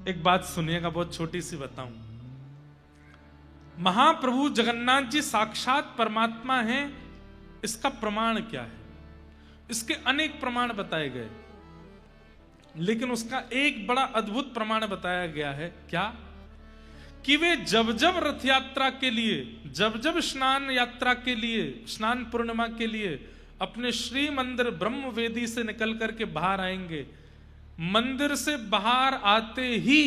एक बात सुनिएगा, बहुत छोटी सी बताऊं। महाप्रभु जगन्नाथ जी साक्षात परमात्मा हैं, इसका प्रमाण क्या है? इसके अनेक प्रमाण बताए गए, लेकिन उसका एक बड़ा अद्भुत प्रमाण बताया गया है। क्या? कि वे जब जब रथ यात्रा के लिए, जब जब स्नान यात्रा के लिए, स्नान पूर्णिमा के लिए अपने श्री मंदिर ब्रह्म वेदी से निकल करके बाहर आएंगे, मंदिर से बाहर आते ही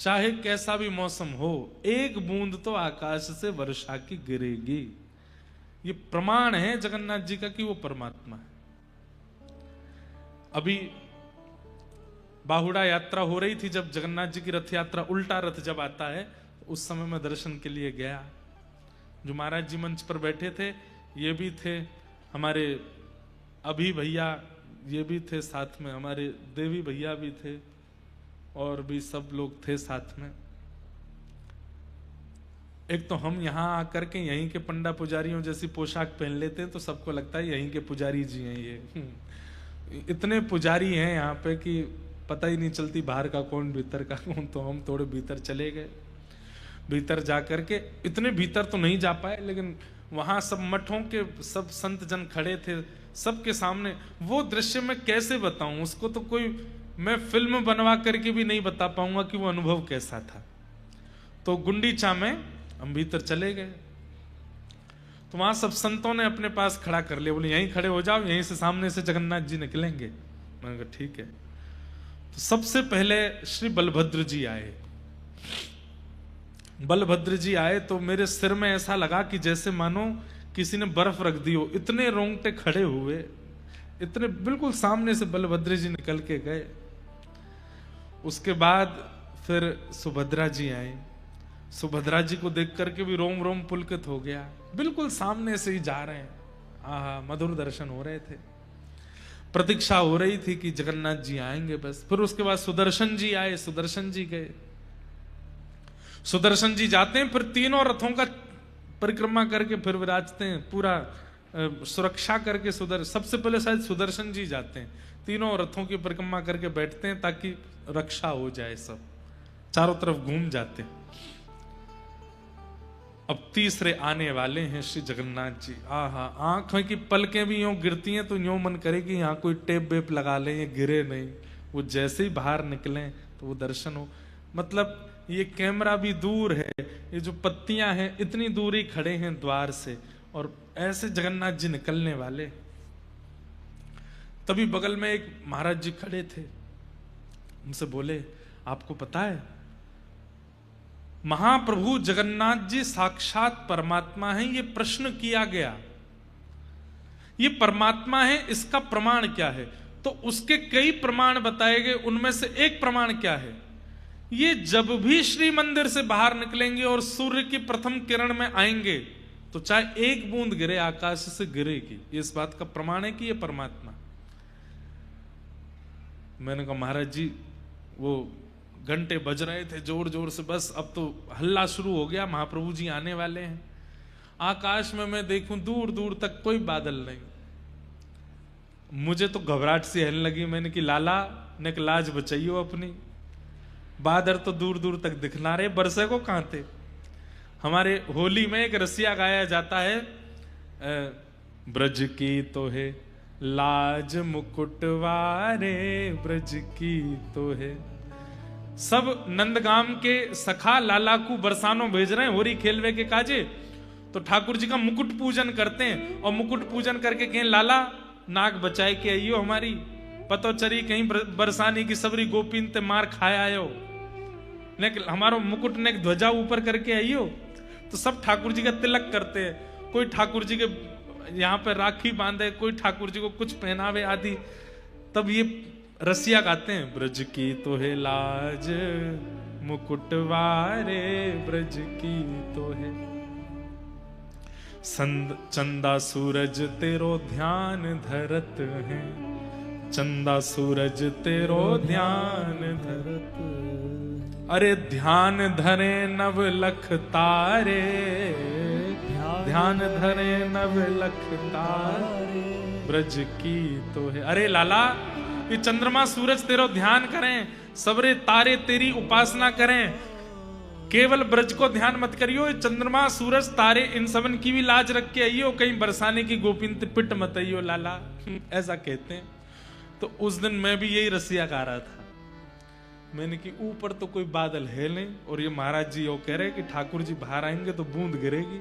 चाहे कैसा भी मौसम हो, एक बूंद तो आकाश से वर्षा की गिरेगी। ये प्रमाण है जगन्नाथ जी का कि वो परमात्मा है। अभी बाहुड़ा यात्रा हो रही थी, जब जगन्नाथ जी की रथ यात्रा, उल्टा रथ जब आता है, उस समय मैं दर्शन के लिए गया। जो महाराज जी मंच पर बैठे थे, ये भी थे हमारे अभी भैया, ये भी थे साथ में, हमारे देवी भैया भी थे, और भी सब लोग थे साथ में। एक तो हम यहां आकर के यहीं के पंडा पुजारियों जैसी पोशाक पहन लेते हैं, तो सबको लगता है यहीं के पुजारी जी हैं ये। इतने पुजारी हैं यहाँ पे कि पता ही नहीं चलती बाहर का कौन भीतर का कौन। तो हम थोड़े भीतर चले गए। भीतर जा करके, इतने भीतर तो नहीं जा पाए, लेकिन वहां सब मठों के सब संत जन खड़े थे, सबके सामने वो दृश्य मैं कैसे बताऊं उसको, तो कोई मैं फिल्म बनवा करके भी नहीं बता पाऊंगा कि वो अनुभव कैसा था। तो गुंडीचा में हम भीतर चले गए, तो वहां सब संतों ने अपने पास खड़ा कर लिया, बोले यहीं खड़े हो जाओ, यहीं से सामने से जगन्नाथ जी निकलेंगे। मैंने कहा ठीक है। तो सबसे पहले श्री बलभद्र जी आए। बलभद्र जी आए तो मेरे सिर में ऐसा लगा कि जैसे मानो किसी ने बर्फ रख दी हो, इतने रोंगटे खड़े हुए, इतने बिल्कुल सामने से बलभद्र जी निकल के गए। उसके बाद फिर सुभद्रा जी आए। सुभद्रा जी को देख करके भी रोम रोम पुलकित हो गया, बिल्कुल सामने से ही जा रहे हैं। आहा, मधुर दर्शन हो रहे थे। प्रतीक्षा हो रही थी कि जगन्नाथ जी आएंगे बस। फिर उसके बाद सुदर्शन जी आए, सुदर्शन जी गए। सुदर्शन जी जाते हैं, फिर तीनों रथों का परिक्रमा करके फिर विराजते हैं, पूरा सुरक्षा करके। सबसे पहले शायद सुदर्शन जी जाते हैं, तीनों रथों की परिक्रमा करके बैठते हैं ताकि रक्षा हो जाए, सब चारों तरफ घूम जाते हैं। अब तीसरे आने वाले हैं श्री जगन्नाथ जी। आहा, आंखों की पलकें भी यूं गिरती हैं तो यूं मन करे कि यहाँ कोई टेप वेप लगा लें, ये गिरे नहीं। वो जैसे ही बाहर निकले तो वो दर्शन हो। मतलब ये कैमरा भी दूर है, ये जो पत्तियां हैं इतनी दूर ही खड़े हैं द्वार से, और ऐसे जगन्नाथ जी निकलने वाले। तभी बगल में एक महाराज जी खड़े थे, उनसे बोले आपको पता है महाप्रभु जगन्नाथ जी साक्षात परमात्मा हैं? ये प्रश्न किया गया, ये परमात्मा है, इसका प्रमाण क्या है? तो उसके कई प्रमाण बताए गए, उनमें से एक प्रमाण क्या है? ये जब भी श्री मंदिर से बाहर निकलेंगे और सूर्य की प्रथम किरण में आएंगे, तो चाहे एक बूंद गिरे आकाश से गिरेगी। ये इस बात का प्रमाण है कि ये परमात्मा। मैंने कहा महाराज जी, वो घंटे बज रहे थे जोर जोर से, बस अब तो हल्ला शुरू हो गया, महाप्रभु जी आने वाले हैं। आकाश में मैं देखूं दूर दूर तक कोई बादल नहीं। मुझे तो घबराहट सी रहने लगी। मैंने कि लाला ने लाज बचाइयो अपनी, बादल तो दूर दूर तक दिखना रहे, बरसे को कहां थे। हमारे होली में एक रसिया गाया जाता है, ब्रज की तो है लाज मुकुटवारे, ब्रज की तो है। सब नंदगाम के सखा लाला को बरसानो भेज रहे हैं होरी खेलवे के काजे, तो ठाकुर जी का मुकुट पूजन करते हैं, और मुकुट पूजन करके कहें लाला नाक बचाए के आइयो हमारी, पतो चरी कहीं बरसानी की सबरी गोपीन ते मार खाया आयो, ने हमारो मुकुट ने ध्वजा ऊपर करके आइयो। तो सब ठाकुर जी का तिलक करते हैं, कोई ठाकुर जी के यहाँ पे राखी बांधे, कोई ठाकुर जी को कुछ पहनावे आदि। तब ये रसिया गाते हैं, ब्रज की तो है लाज मुकुटवारे, ब्रज की तो है चंदा सूरज तेरो ध्यान धरत है, चंदा सूरज तेरो ध्यान धरत। अरे ध्यान धरे नव लख तारे, ध्यान धरे नव लख तारे, ब्रज की तो है। अरे लाला ये चंद्रमा सूरज तेरो ध्यान करें, सबरे तारे तेरी उपासना करें, केवल ब्रज को ध्यान मत करियो, ये चंद्रमा सूरज तारे इन सबन की भी लाज रख के आइयो, कहीं बरसाने की गोपिंत पिट मत आइयो लाला, ऐसा कहते हैं। तो उस दिन मैं भी यही रसिया गा रहा था, मैंने कि ऊपर तो कोई बादल है नहीं, और ये महाराज जी वो कह रहे कि ठाकुर जी बाहर आएंगे तो बूंद गिरेगी,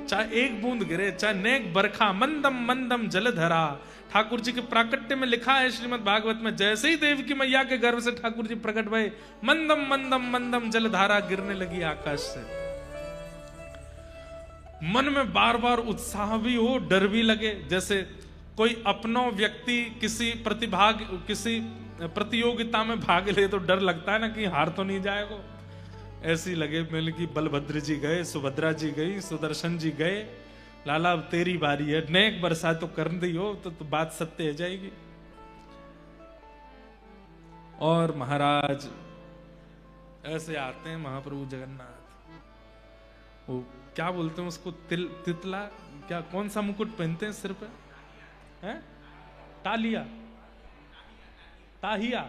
चाहे एक बूंद गिरे, चाहे नेक बरखा, मंदम मंदम जलधरा। ठाकुर जी के प्राकट्य में लिखा है श्रीमद् भागवत में, जैसे ही देव की मैया के गर्भ से ठाकुर जी प्रकट भये, मंदम मंदम मंदम जलधारा गिरने लगी आकाश से। मन में बार बार उत्साह भी हो, डर भी लगे, जैसे कोई अपनो व्यक्ति किसी प्रतियोगिता में भाग ले तो डर लगता है ना कि हार तो नहीं जाएगा, ऐसी लगे मैंने कि बलभद्र जी गए, सुभद्रा जी गई, सुदर्शन जी गए, लाला अब तेरी बारी है, नेक बरसात तो कर दी हो तो बात सत्य हो जाएगी। और महाराज ऐसे आते हैं महाप्रभु जगन्नाथ, वो क्या बोलते हैं उसको, तितला, क्या कौन सा मुकुट पहनते हैं सिर पे, हैं? तालिया, ताहिया,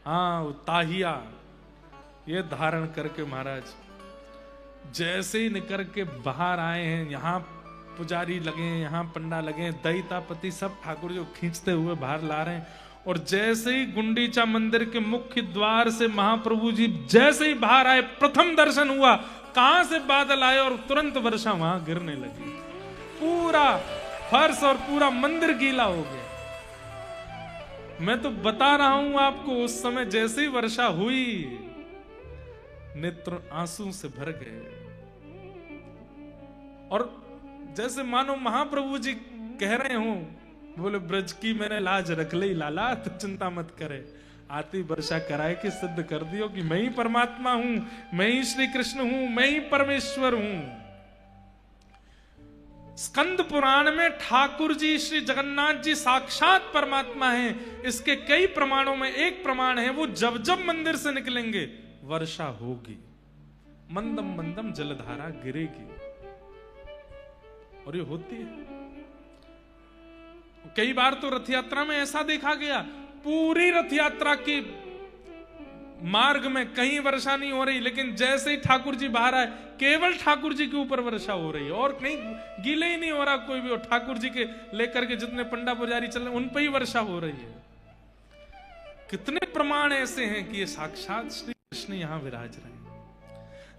हाँ वो ताहिया, ये धारण करके महाराज जैसे ही निकल के बाहर आए हैं, यहाँ पुजारी लगे, यहाँ पंडा लगे, दैतापति सब ठाकुर जी खींचते हुए बाहर ला रहे हैं। और जैसे ही गुंडीचा मंदिर के मुख्य द्वार से महाप्रभु जी जैसे ही बाहर आए, प्रथम दर्शन हुआ, कहां से बादल आए और तुरंत वर्षा वहां गिरने लगी, पूरा फर्श और पूरा मंदिर गीला हो गया। मैं तो बता रहा हूं आपको, उस समय जैसे ही वर्षा हुई, नेत्र आंसू से भर गए, और जैसे मानो महाप्रभु जी कह रहे हो, बोले ब्रज की मैंने लाज रख ली लाला, तो चिंता मत करे, आती वर्षा कराए कि सिद्ध कर दियो कि मैं ही परमात्मा हूं, मैं ही श्री कृष्ण हूं, मैं ही परमेश्वर हूं। स्कंद पुराण में ठाकुर जी श्री जगन्नाथ जी साक्षात परमात्मा हैं। इसके कई प्रमाणों में एक प्रमाण है, वो जब जब मंदिर से निकलेंगे वर्षा होगी, मंदम मंदम जलधारा गिरेगी, और ये होती है। कई बार तो रथ यात्रा में ऐसा देखा गया, पूरी रथ यात्रा की मार्ग में कहीं वर्षा नहीं हो रही, लेकिन जैसे ही ठाकुर जी बाहर आए, केवल ठाकुर जी के ऊपर वर्षा हो रही है, और कहीं गीले ही नहीं हो रहा कोई भी, और ठाकुर जी के लेकर के जितने पंडा पुजारी चल रहे उन पर ही वर्षा हो रही है। कितने प्रमाण ऐसे हैं कि ये साक्षात श्री कृष्ण यहां विराज रहे हैं।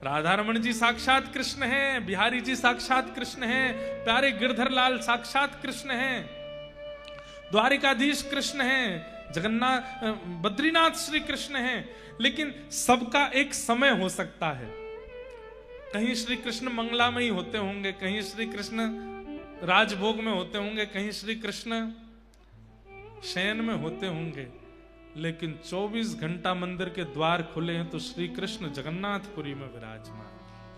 राधा रमण जी साक्षात कृष्ण हैं, बिहारी जी साक्षात कृष्ण हैं, प्यारे गिरधर लाल साक्षात कृष्ण हैं, द्वारिकाधीश कृष्ण हैं, जगन्नाथ बद्रीनाथ श्री कृष्ण हैं। लेकिन सबका एक समय हो सकता है, कहीं श्री कृष्ण मंगला में ही होते होंगे, कहीं श्री कृष्ण राजभोग में होते होंगे, कहीं श्री कृष्ण शयन में होते होंगे, लेकिन 24 घंटा मंदिर के द्वार खुले हैं तो श्री कृष्ण जगन्नाथपुरी में विराजमान,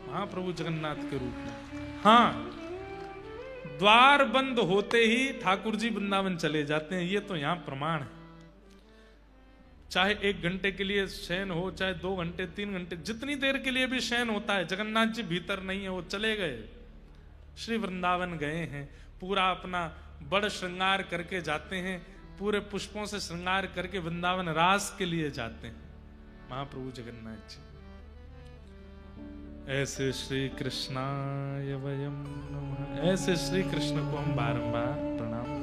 महाप्रभु जगन्नाथ के रूप में। हाँ, द्वार बंद होते ही ठाकुर जी वृंदावन चले जाते हैं, ये तो यहां प्रमाण है। चाहे 1 घंटे के लिए शयन हो, चाहे 2 घंटे 3 घंटे, जितनी देर के लिए भी शयन होता है, जगन्नाथ जी भीतर नहीं है, वो चले गए, श्री वृंदावन गए हैं, पूरा अपना बड़ श्रृंगार करके जाते हैं, पूरे पुष्पों से श्रृंगार करके वृंदावन रास के लिए जाते हैं महाप्रभु जगन्नाथ जी। ऐसे श्री कृष्णाय वयम नमः, ऐसे श्री कृष्ण को हम बारंबार प्रणाम